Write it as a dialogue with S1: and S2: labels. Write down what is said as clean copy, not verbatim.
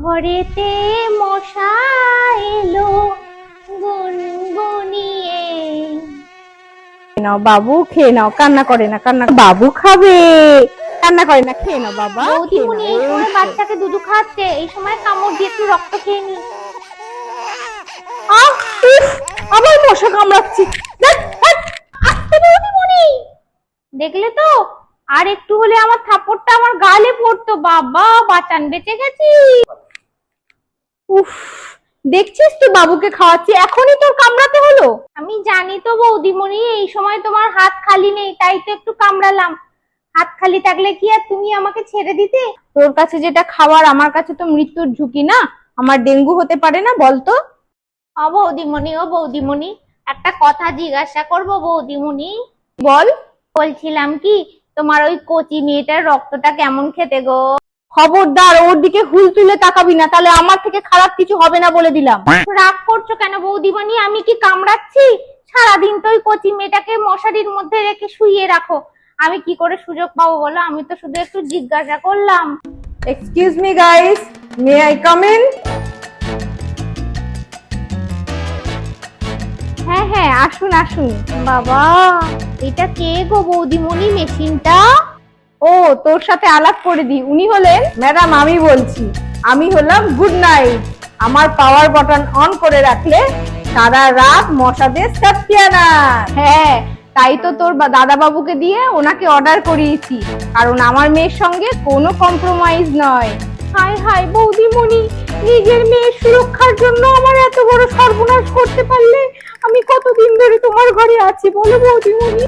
S1: ঘরেতে মশা এলো গুনগুনিয়ে।
S2: নাও বাবু, খেয়ে নাও, কান্না করে না, কান্না বাবু খাবে, কান্না করে না, খেয়ে নাও বাবা।
S1: বৌদিমণি এই সময় বাচ্চাকে দুধু খাচ্ছে, এই সময় কামড় দিয়ে একটু রক্ত খেয়ে নি।
S2: আবার মশা কামড়াচ্ছি।
S1: আস্তে বৌদিমণি, দেখলে তো আর একটু হলে আমার থাপ্পড়টা আমার গালে পড়তো। বাবা বাঁচান, বেঁচে গেছি।
S2: উফ, দেখছিস তো বাবুকে খাওয়াচ্ছি, এখনই তোর কামড়াতে হলো।
S1: আমি জানি তো বৌদিমণি, এই সময় তোমার হাত খালি নেই, তাই তো একটু কামড়ালাম। হাত খালি থাকলে কি আর তুমি আমাকে ছেড়ে দিতে?
S2: তোর কাছে যেটা খাবার, আমার কাছে তো মৃত্যুর ঝুঁকি না। আমার ডেঙ্গু হতে পারে না বলতো?
S1: ও বৌদিমণি, একটা কথা জিজ্ঞাসা করবো বৌদিমণি?
S2: বল।
S1: বলছিলাম কি, তোমার ওই কচি মেয়েটার রক্তটা কেমন খেতে গো?
S2: খবরদার ওর দিকে হুল তুলে তাকাবি না, তাহলে আমার থেকে খারাপ কিছু হবে না বলে দিলাম।
S1: রাগ করছো কেন বৌদিমণি? আমি কি কামড়াচ্ছি? সারাদিন তো ওই কচি মেয়েটাকে মশারির মধ্যে রেখে শুইয়ে রাখো, আমি কি করে সুযোগ পাবো বলো? আমি তো শুধু একটু জিজ্ঞাসা করলাম।
S2: Excuse me guys, may I come in? হ্যাঁ হ্যাঁ, আসুন আসুন।
S1: বাবা, এটা কে গো বৌদিমণি মেশিনটা?
S2: ও, তোর সাথে আলাপ করে দি। উনি হলেন ম্যাডাম, আমি বলছি। আমি হলাম গুড নাইট। আমার পাওয়ার বাটন অন করে রাখলে সারা রাত মশাদের সাথিয়ানা। হ্যাঁ, তাই তো তোর দাদা বাবুকে দিয়ে ওনাকে অর্ডার করিয়েছি, কারণ আমার মেয়ের সঙ্গে কোনো কম্প্রোমাইজ নয়।
S1: হায় হায় বৌদিমণি, নিজের মেয়ের সুরক্ষার জন্য আমার এত বড় সর্বনাশ করতে পারলে আমি কতদিন ধরে তোমার ঘরে আছি বলো বৌদিমণি?